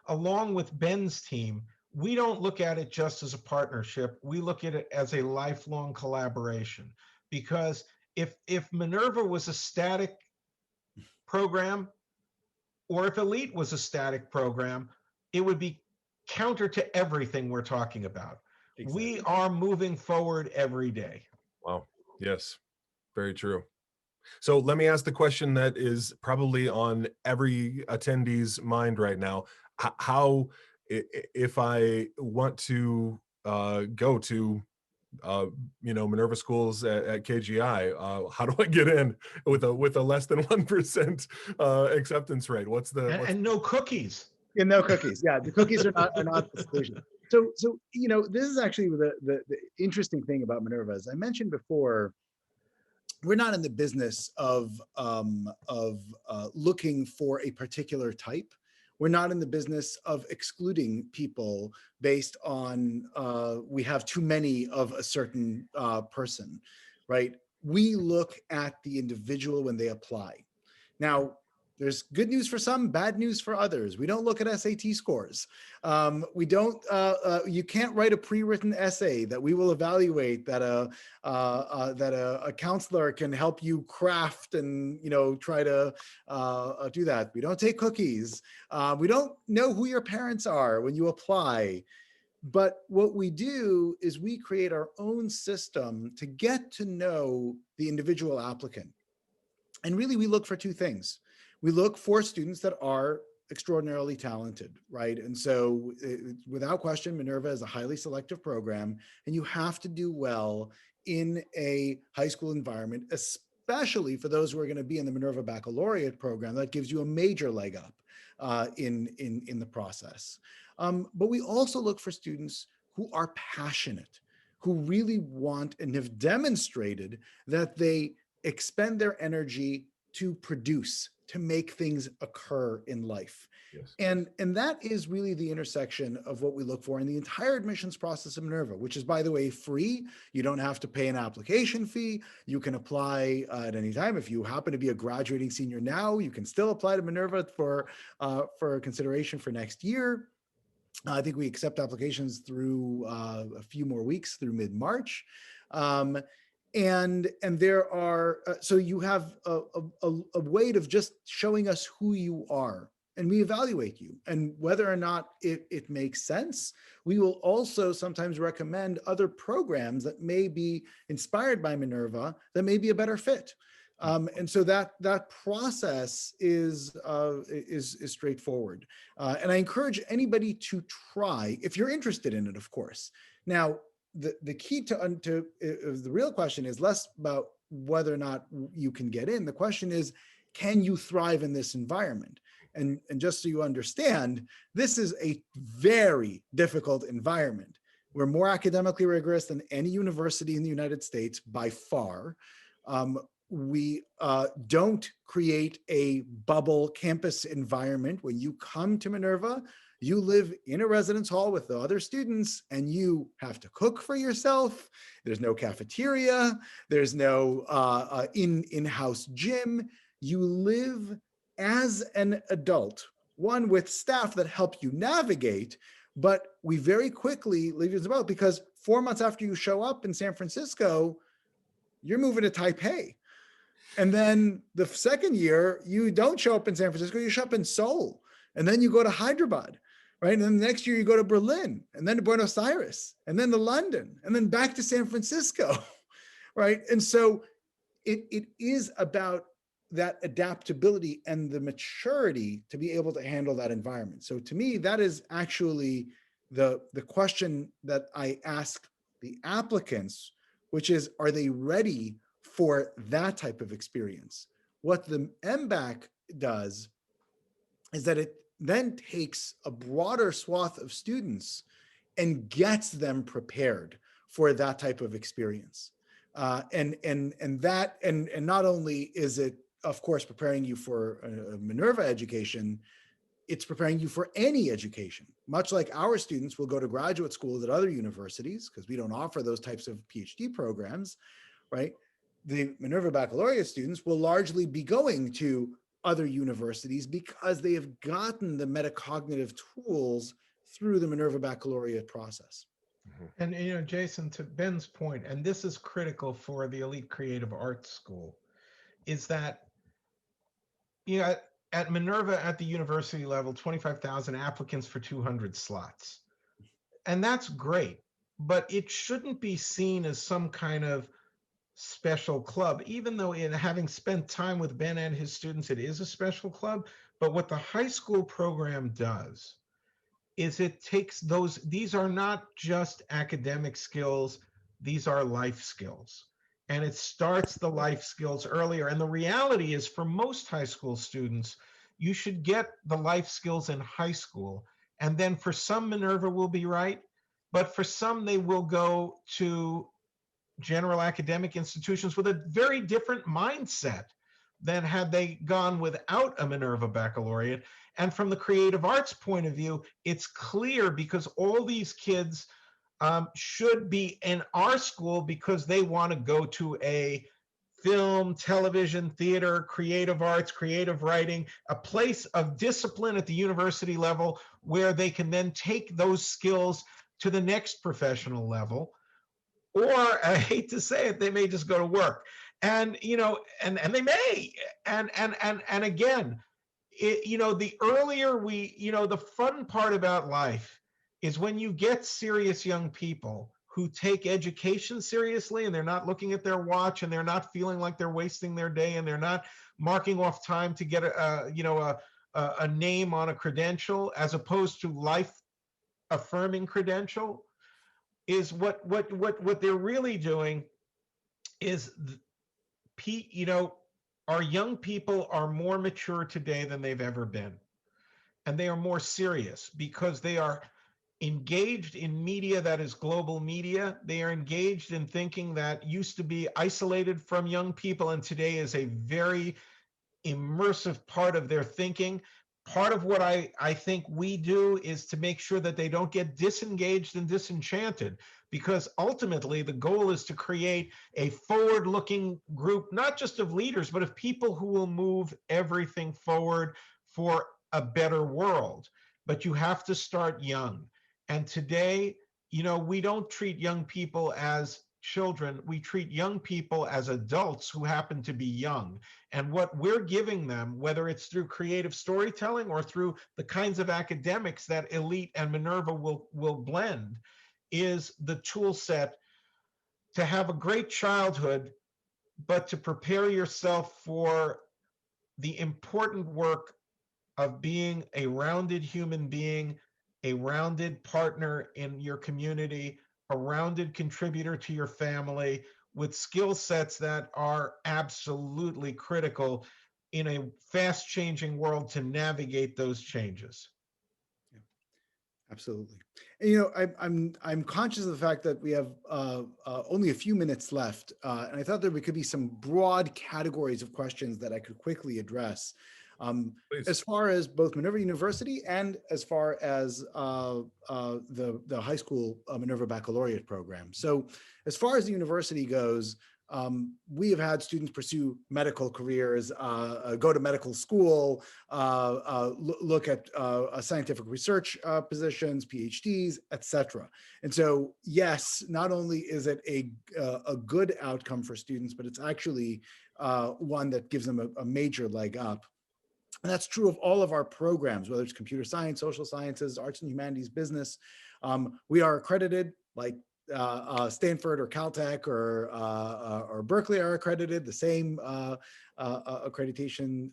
along with Ben's team, we don't look at it just as a partnership. We look at it as a lifelong collaboration. Because if Minerva was a static program, or if Elite was a static program, it would be counter to everything we're talking about. Exactly. We are moving forward every day. Wow. Yes, very true. So let me ask the question that is probably on every attendee's mind right now. How, if I want to go to Minerva schools at KGI, how do I get in with a less than 1% acceptance rate? And no cookies? Yeah, no cookies. Yeah, the cookies are not the solution. So this is actually the interesting thing about Minerva. As I mentioned before, we're not in the business of looking for a particular type. We're not in the business of excluding people based on we have too many of a certain person, right? We look at the individual when they apply. Now, there's good news for some, bad news for others. We don't look at SAT scores. We don't. You can't write a pre-written essay that we will evaluate that a counselor can help you craft and try to do that. We don't take cookies. We don't know who your parents are when you apply. But what we do is we create our own system to get to know the individual applicant. And really, we look for two things. we look for students that are extraordinarily talented, right? And so without question, Minerva is a highly selective program, and you have to do well in a high school environment, especially for those who are going to be in the Minerva Baccalaureate program. That gives you a major leg up in the process. But we also look for students who are passionate, who really want and have demonstrated that they expend their energy to produce, to make things occur in life. Yes. And that is really the intersection of what we look for in the entire admissions process of Minerva, which is, by the way, free. You don't have to pay an application fee. You can apply at any time. If you happen to be a graduating senior now, you can still apply to Minerva for consideration for next year. I think we accept applications through a few more weeks through mid-March. And there are, so you have a way of just showing us who you are, and we evaluate you, and whether or not it makes sense. We will also sometimes recommend other programs that may be inspired by Minerva that may be a better fit. And so that process is straightforward. And I encourage anybody to try, if you're interested in it, of course. Now, the key to the real question is less about whether or not you can get in. The question is, can you thrive in this environment? And just so you understand, this is a very difficult environment. We're more academically rigorous than any university in the United States by far. We don't create a bubble campus environment. When you come to Minerva, you live in a residence hall with the other students, and you have to cook for yourself. There's no cafeteria. There's no in-house gym. You live as an adult, one with staff that help you navigate, but we very quickly leave you as well, because 4 months after you show up in San Francisco, you're moving to Taipei. And then the second year, you don't show up in San Francisco, you show up in Seoul. And then you go to Hyderabad, right? And then the next year you go to Berlin, and then to Buenos Aires, and then to London, and then back to San Francisco, right? And so it is about that adaptability and the maturity to be able to handle that environment. So to me, that is actually the question that I ask the applicants, which is, are they ready for that type of experience? What the MBAC does is that it then takes a broader swath of students and gets them prepared for that type of experience. And not only is it, of course, preparing you for a Minerva education, it's preparing you for any education. Much like our students will go to graduate schools at other universities, because we don't offer those types of PhD programs, right? The Minerva Baccalaureate students will largely be going to other universities because they have gotten the metacognitive tools through the Minerva Baccalaureate process. And, you know, Jason, to Ben's point, and this is critical for the elite creative arts school, is that, you know, at Minerva at the university level, 25,000 applicants for 200 slots. And that's great, but it shouldn't be seen as some kind of special club, even though, in having spent time with Ben and his students, it is a special club. But what the high school program does is it takes these are not just academic skills, these are life skills. And it starts the life skills earlier. And the reality is, for most high school students, you should get the life skills in high school. And then for some, Minerva will be right, but for some, they will go to general academic institutions with a very different mindset than had they gone without a Minerva Baccalaureate. And from the creative arts point of view, it's clear, because all these kids should be in our school because they want to go to a film, television, theater, creative arts, creative writing, a place of discipline at the university level where they can then take those skills to the next professional level. Or, I hate to say it, they may just go to work. And, you know, and they may. And again, you know, the earlier we, you know, the fun part about life is when you get serious young people who take education seriously, and they're not looking at their watch, and they're not feeling like they're wasting their day, and they're not marking off time to get a name on a credential, as opposed to life affirming credential, is what they're really doing is, our young people are more mature today than they've ever been, and they are more serious because they are engaged in media that is global media. They are engaged in thinking that used to be isolated from young people, and today is a very immersive part of their thinking. Part of what I think we do is to make sure that they don't get disengaged and disenchanted, because ultimately the goal is to create a forward-looking group, not just of leaders, but of people who will move everything forward for a better world. But you have to start young. And today, we don't treat young people as children. We treat young people as adults who happen to be young. And what we're giving them, whether it's through creative storytelling or through the kinds of academics that Elite and Minerva will blend, is the tool set to have a great childhood, but to prepare yourself for the important work of being a rounded human being, a rounded partner in your community, a rounded contributor to your family, with skill sets that are absolutely critical in a fast changing world to navigate those changes. Absolutely. And, I'm conscious of the fact that we have only a few minutes left, and I thought there could be some broad categories of questions that I could quickly address, as far as both Minerva University and as far as the high school Minerva Baccalaureate program. So, as far as the university goes, we have had students pursue medical careers, go to medical school, look at scientific research positions, PhDs, etc. And so, yes, not only is it a good outcome for students, but it's actually one that gives them a major leg up. And that's true of all of our programs, whether it's computer science, social sciences, arts and humanities, business. We are accredited, like Stanford or Caltech or Berkeley are accredited, the same accreditation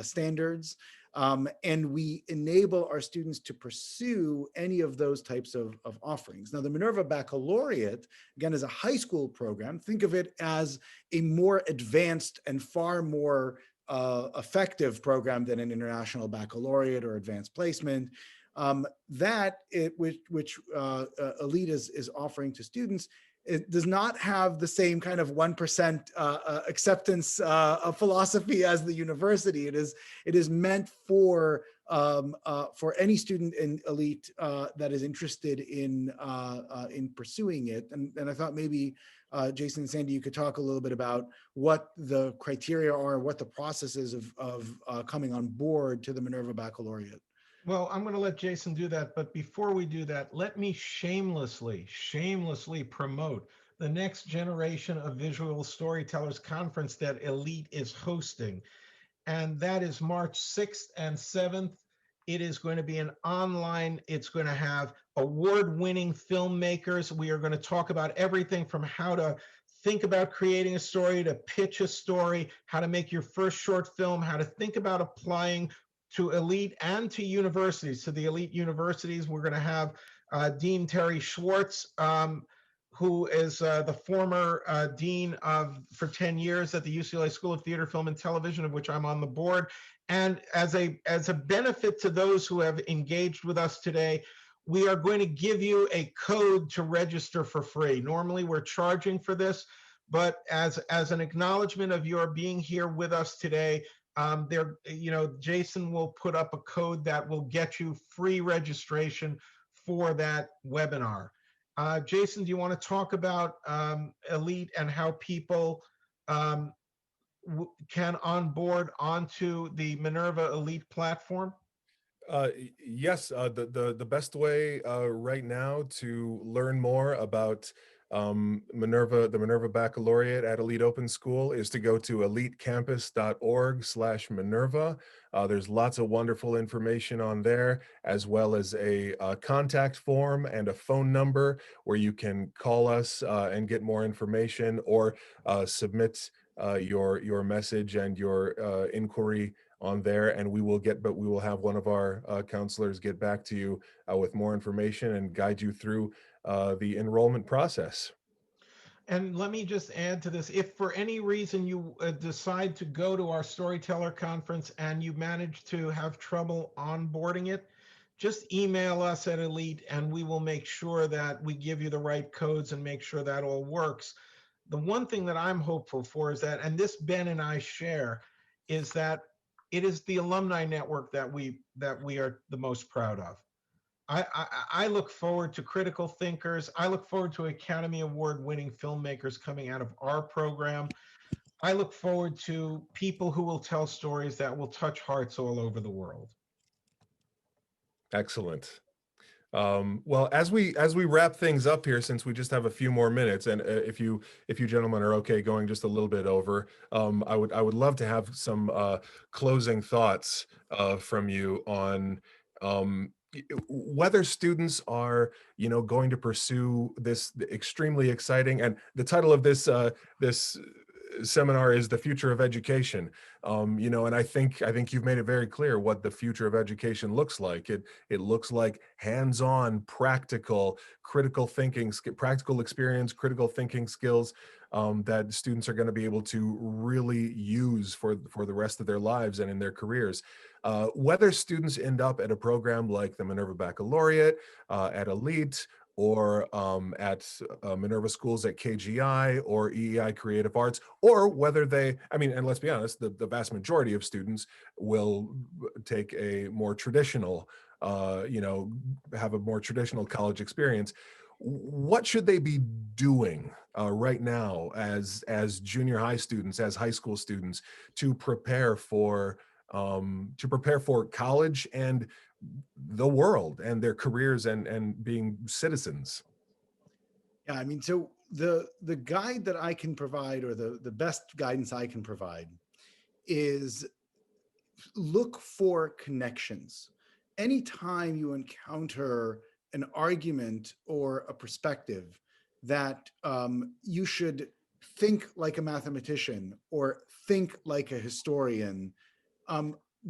standards. And we enable our students to pursue any of those types of offerings. Now, the Minerva Baccalaureate, again, is a high school program. Think of it as a more advanced and far more effective program than an international baccalaureate or advanced placement. Which Elite is offering to students, it does not have the same kind of 1% acceptance philosophy as the university. It is meant for any student in Elite that is interested in pursuing it. And I thought maybe Jason and Sandy, you could talk a little bit about what the criteria are, what the process is of coming on board to the Minerva Baccalaureate. Well, I'm going to let Jason do that. But before we do that, let me shamelessly promote the next generation of visual storytellers conference that Elite is hosting. And that is March 6th and 7th. It is going to be an online, it's going to have award-winning filmmakers. We are going to talk about everything from how to think about creating a story, to pitch a story, how to make your first short film, how to think about applying to Elite and to universities. To the Elite universities, we're going to have Dean Terry Schwartz, who is the former dean for 10 years at the UCLA School of Theater, Film, and Television, of which I'm on the board. And as a benefit to those who have engaged with us today, we are going to give you a code to register for free. Normally, we're charging for this, but as an acknowledgement of your being here with us today, Jason will put up a code that will get you free registration for that webinar. Jason, do you want to talk about Elite and how people can onboard onto the Minerva Elite platform? Yes, the best way right now to learn more about the Minerva Baccalaureate at Elite Open School is to go to elitecampus.org/Minerva. There's lots of wonderful information on there, as well as a contact form and a phone number where you can call us and get more information, or submit your message and your inquiry on there, and we will have one of our counselors get back to you with more information and guide you through the enrollment process. And let me just add to this. If for any reason you decide to go to our storyteller conference and you manage to have trouble onboarding it, just email us at Elite and we will make sure that we give you the right codes and make sure that all works. The one thing that I'm hopeful for is that, and this Ben and I share, is that it is the alumni network that we are the most proud of. I look forward to critical thinkers. I look forward to Academy Award winning filmmakers coming out of our program. I look forward to people who will tell stories that will touch hearts all over the world. Excellent. Well, as we wrap things up here, since we just have a few more minutes, and if you gentlemen are okay going just a little bit over, I would love to have some closing thoughts from you on whether students are going to pursue this extremely exciting, and the title of this seminar is The Future of Education. And I think you've made it very clear what the future of education looks like. It looks like hands-on, practical, critical thinking, practical experience, critical thinking skills that students are going to be able to really use for the rest of their lives and in their careers. Whether students end up at a program like the Minerva Baccalaureate, at Elite, or at Minerva schools at KGI or EEI Creative Arts, or whether and let's be honest, the vast majority of students will take a more traditional, have a more traditional college experience. What should they be doing right now as junior high students, as high school students, to prepare for college and the world and their careers and being citizens? Yeah, I mean, so the guide that I can provide, or the best guidance I can provide, is look for connections. Anytime you encounter an argument or a perspective that you should think like a mathematician or think like a historian,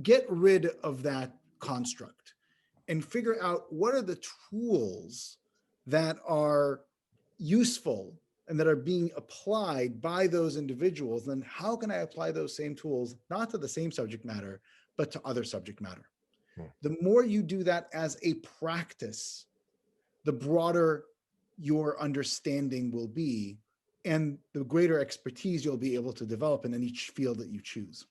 get rid of that construct and figure out what are the tools that are useful and that are being applied by those individuals. Then how can I apply those same tools, not to the same subject matter, but to other subject matter? The more you do that as a practice, the broader your understanding will be, and the greater expertise you'll be able to develop in any field that you choose.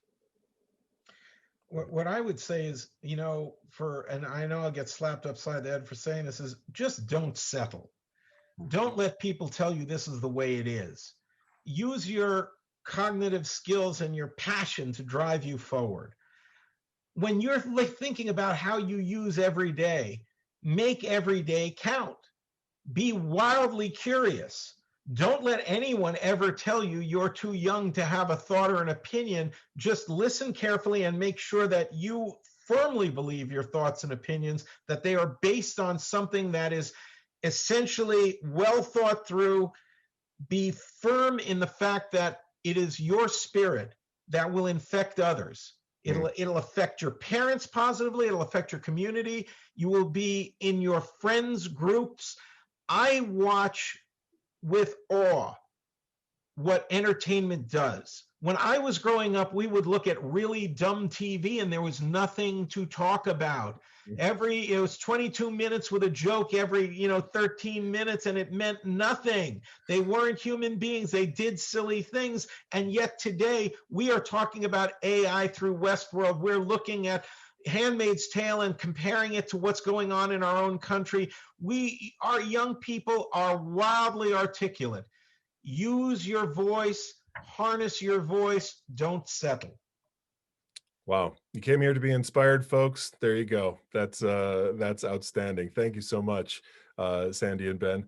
What I would say is, and I know I'll get slapped upside the head for saying this, is just don't settle. Don't let people tell you this is the way it is. Use your cognitive skills and your passion to drive you forward. When you're thinking about how you use every day, make every day count. Be wildly curious. Don't let anyone ever tell you you're too young to have a thought or an opinion. Just listen carefully and make sure that you firmly believe your thoughts and opinions, that they are based on something that is essentially well thought through. Be firm in the fact that it is your spirit that will infect others. It'll affect your parents positively. It'll affect your community. You will be in your friends' groups. I watch with awe what entertainment does. When I was growing up, we would look at really dumb TV and there was nothing to talk about. It was 22 minutes with a joke every 13 minutes, and it meant nothing. They weren't human beings. They did silly things. And yet today we are talking about AI through Westworld. We're looking at Handmaid's Tale and comparing it to what's going on in our own country. Our young people are wildly articulate. Use your voice, harness your voice, don't settle. Wow. You came here to be inspired, folks. There you go. That's outstanding. Thank you so much. Sandy and Ben.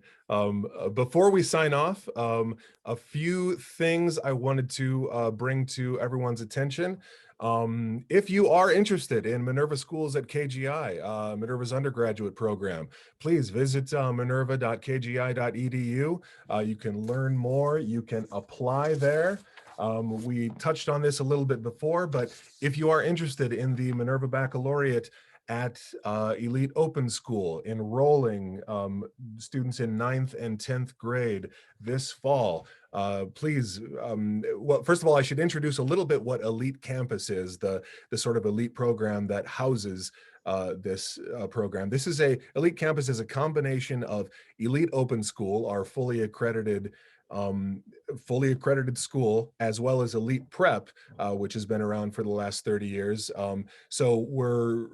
Before we sign off, a few things I wanted to bring to everyone's attention. If you are interested in Minerva Schools at KGI, Minerva's undergraduate program, please visit minerva.kgi.edu. You can learn more, you can apply there. We touched on this a little bit before, but if you are interested in the Minerva Baccalaureate at Elite Open School, enrolling students in 9th and 10th grade this fall, please, well, first of all, I should introduce a little bit what Elite Campus is, the sort of elite program that houses this program. Elite Campus is a combination of Elite Open School, our fully accredited school, as well as Elite Prep, which has been around for the last 30 years. So we're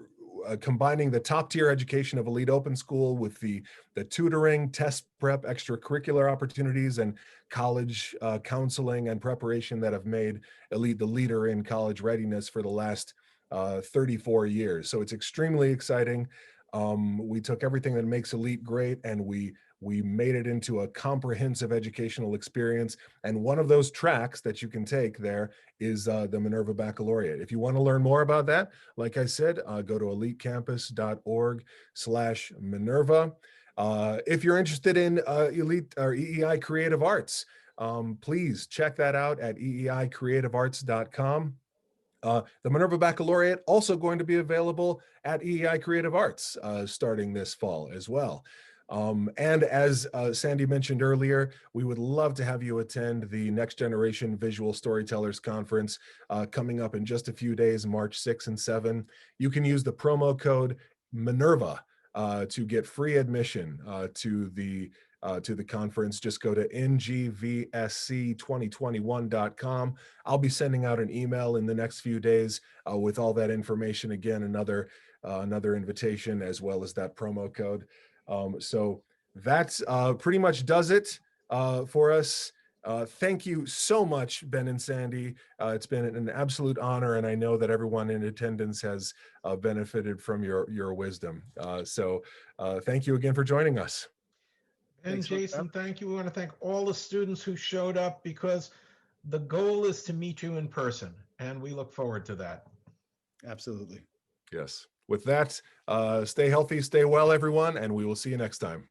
combining the top tier education of Elite Open School with the tutoring, test prep, extracurricular opportunities, and college counseling and preparation that have made Elite the leader in college readiness for the last 34 years. So it's extremely exciting. We took everything that makes Elite great and we made it into a comprehensive educational experience. And one of those tracks that you can take there is the Minerva Baccalaureate. If you want to learn more about that, like I said, go to elitecampus.org/Minerva. If you're interested in Elite or EEI Creative Arts, please check that out at eeicreativearts.com. The Minerva Baccalaureate also going to be available at EEI Creative Arts starting this fall as well. And as Sandy mentioned earlier, we would love to have you attend the Next Generation Visual Storytellers Conference coming up in just a few days, March 6 and 7. You can use the promo code Minerva to get free admission to the conference. Just go to ngvsc2021.com. I'll be sending out an email in the next few days with all that information. Again, another invitation as well as that promo code. So that's pretty much does it for us. Thank you so much, Ben and Sandy. It's been an absolute honor, and I know that everyone in attendance has benefited from your wisdom. So thank you again for joining us. And Thanks, Jason, thank you. We want to thank all the students who showed up because the goal is to meet you in person, and we look forward to that. Absolutely. Yes. With that, stay healthy, stay well, everyone, and we will see you next time.